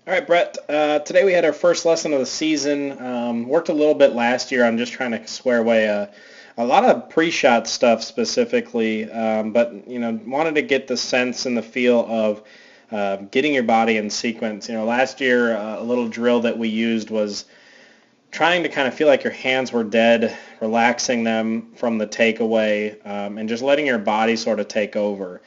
All right, Brett. Today we had our first lesson of the season. Worked a little bit last year on just trying to square away a lot of pre-shot stuff specifically, but wanted to get the sense and the feel of getting your body in sequence. Last year a little drill that we used was trying to kind of feel like your hands were dead, relaxing them from the takeaway, and just letting your body sort of take over.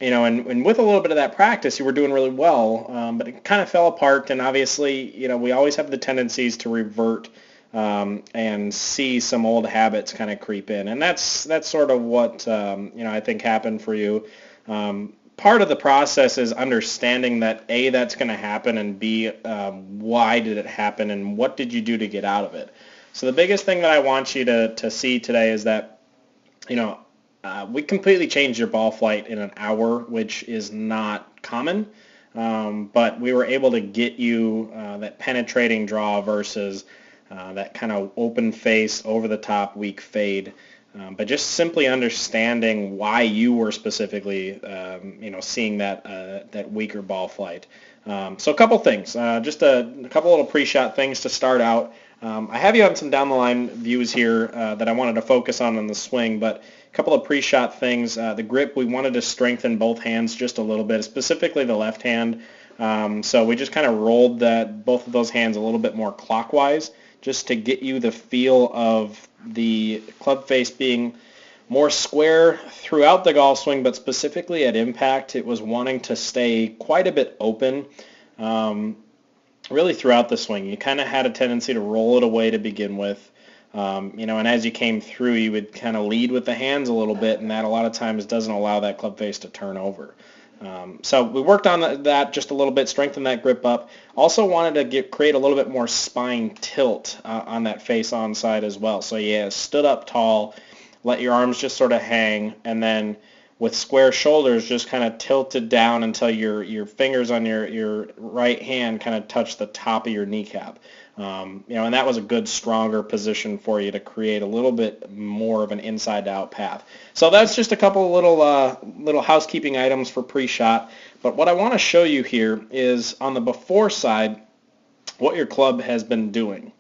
And with a little bit of that practice, you were doing really well, but it kind of fell apart. And obviously, we always have the tendencies to revert and see some old habits kind of creep in, and that's sort of what I think happened for you. Part of the process is understanding that A, that's going to happen, and B, why did it happen, and what did you do to get out of it. So the biggest thing that I want you to see today is that we completely changed your ball flight in an hour, which is not common, but we were able to get you that penetrating draw versus that kind of open face, over-the-top, weak fade. But just simply understanding why you were specifically, seeing that weaker ball flight. So a couple things, just a couple little pre-shot things to start out. I have you on some down-the-line views here that I wanted to focus on the swing, but a couple of pre-shot things. The grip, we wanted to strengthen both hands just a little bit, specifically the left hand. So we just kind of rolled both of those hands a little bit more clockwise, just to get you the feel of the club face being more square throughout the golf swing, but specifically at impact, it was wanting to stay quite a bit open. Really throughout the swing, you kind of had a tendency to roll it away to begin with, and as you came through, you would kind of lead with the hands a little bit, and that a lot of times doesn't allow that club face to turn over. So we worked on that just a little bit, strengthened that grip up. Also wanted to create a little bit more spine tilt on that face-on side as well. So stood up tall, let your arms just sort of hang, and then with square shoulders, just kind of tilted down until your fingers on your right hand kind of touch the top of your kneecap. And that was a good, stronger position for you to create a little bit more of an inside-out path. So that's just a couple little housekeeping items for pre-shot. But what I want to show you here is on the before side, what your club has been doing.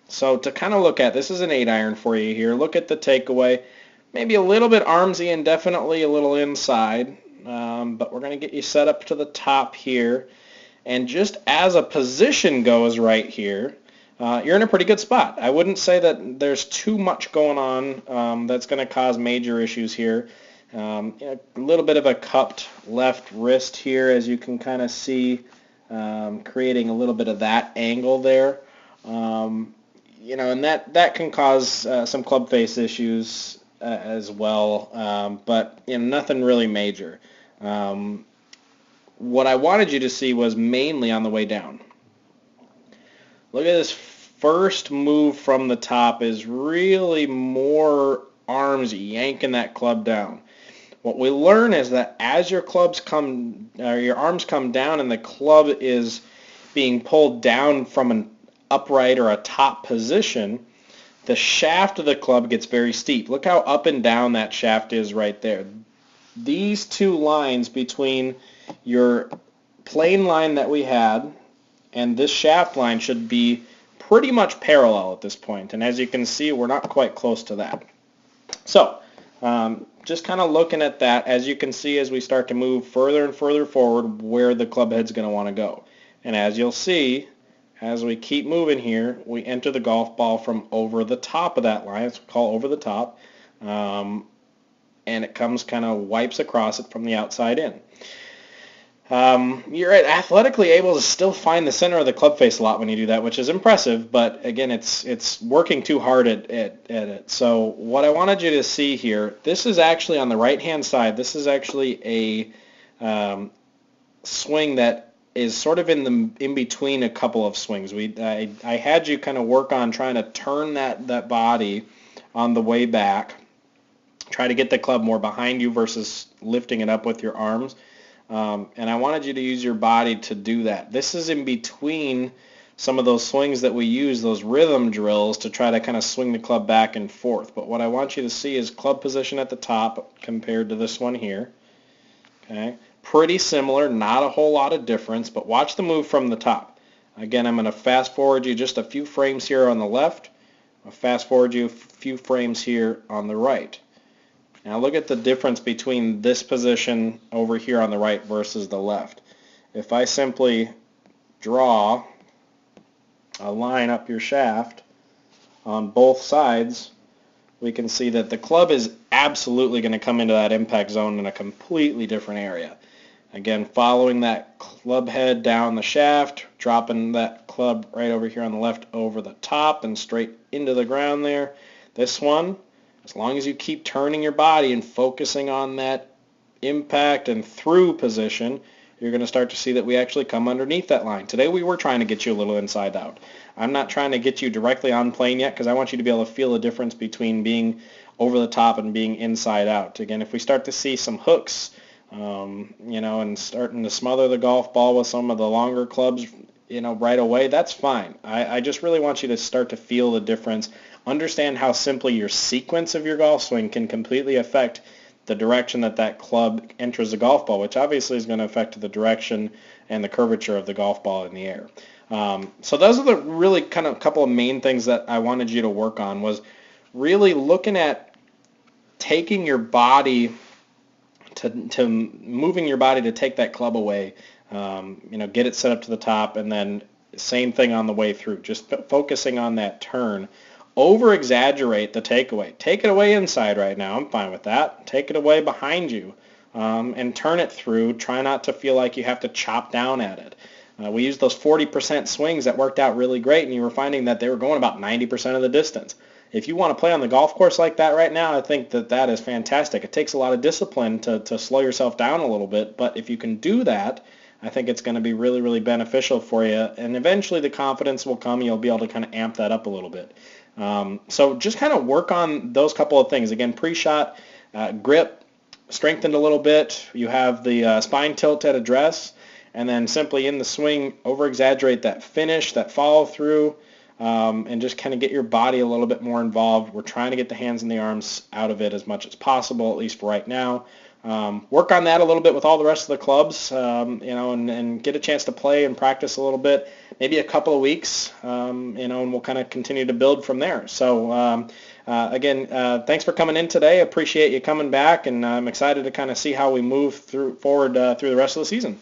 So to kind of look at, this is an 8-iron for you here. Look at the takeaway. Maybe a little bit armsy and definitely a little inside, but we're going to get you set up to the top here. And just as a position goes right here, you're in a pretty good spot. I wouldn't say that there's too much going on that's going to cause major issues here. A little bit of a cupped left wrist here, as you can kind of see, creating a little bit of that angle there. And that can cause some club face issues as well, but nothing really major. What I wanted you to see was mainly on the way down. Look at this first move from the top is really more arms yanking that club down. What we learn is that as your arms come down and the club is being pulled down from an upright or a top position, the shaft of the club gets very steep. Look how up and down that shaft is right there. These two lines between your plane line that we had and this shaft line should be pretty much parallel at this point. And as you can see, we're not quite close to that. So just kind of looking at that, as you can see, as we start to move further and further forward, where the club head's going to want to go. And as you'll see, as we keep moving here, we enter the golf ball from over the top of that line. It's called over the top. And it comes kind of wipes across it from the outside in. You're athletically able to still find the center of the club face a lot when you do that, which is impressive, but again, it's working too hard at it. So what I wanted you to see here, this is actually on the right-hand side. This is actually a swing that is sort of in between a couple of swings. I had you kind of work on trying to turn that body on the way back, try to get the club more behind you versus lifting it up with your arms. And I wanted you to use your body to do that. This is in between some of those swings that we use, those rhythm drills, to try to kind of swing the club back and forth. But what I want you to see is club position at the top compared to this one here. Okay. pretty similar, not a whole lot of difference, but watch the move from the top. Again, I'm going to fast forward you just a few frames here on the left. I'll fast forward you a few frames here on the right. Now look at the difference between this position over here on the right versus the left. If I simply draw a line up your shaft on both sides, we can see that the club is absolutely going to come into that impact zone in a completely different area. Again, following that club head down the shaft, dropping that club right over here on the left over the top and straight into the ground there. This one, as long as you keep turning your body and focusing on that impact and through position, you're going to start to see that we actually come underneath that line. Today we were trying to get you a little inside out. I'm not trying to get you directly on plane yet because I want you to be able to feel the difference between being over the top and being inside out. Again, if we start to see some hooks, and starting to smother the golf ball with some of the longer clubs, right away, that's fine. I just really want you to start to feel the difference. Understand how simply your sequence of your golf swing can completely affect the direction that club enters the golf ball, which obviously is going to affect the direction and the curvature of the golf ball in the air. So those are the really kind of couple of main things that I wanted you to work on, was really looking at taking your body to moving your body to take that club away, get it set up to the top, and then same thing on the way through, just focusing on that turn. Over-exaggerate the takeaway. Take it away inside right now. I'm fine with that. Take it away behind you and turn it through. Try not to feel like you have to chop down at it. We used those 40% swings that worked out really great, and you were finding that they were going about 90% of the distance. If you want to play on the golf course like that right now, I think that is fantastic. It takes a lot of discipline to slow yourself down a little bit, but if you can do that, I think it's going to be really, really beneficial for you, and eventually the confidence will come. You'll be able to kind of amp that up a little bit. So just kind of work on those couple of things. Again, pre-shot, grip strengthened a little bit. You have the spine tilt at address, and then simply in the swing, over-exaggerate that finish, that follow-through, and just kind of get your body a little bit more involved. We're trying to get the hands and the arms out of it as much as possible, at least for right now. Work on that a little bit with all the rest of the clubs, and get a chance to play and practice a little bit, maybe a couple of weeks, and we'll kind of continue to build from there. So again, thanks for coming in today. Appreciate you coming back, and I'm excited to kind of see how we move forward through the rest of the season.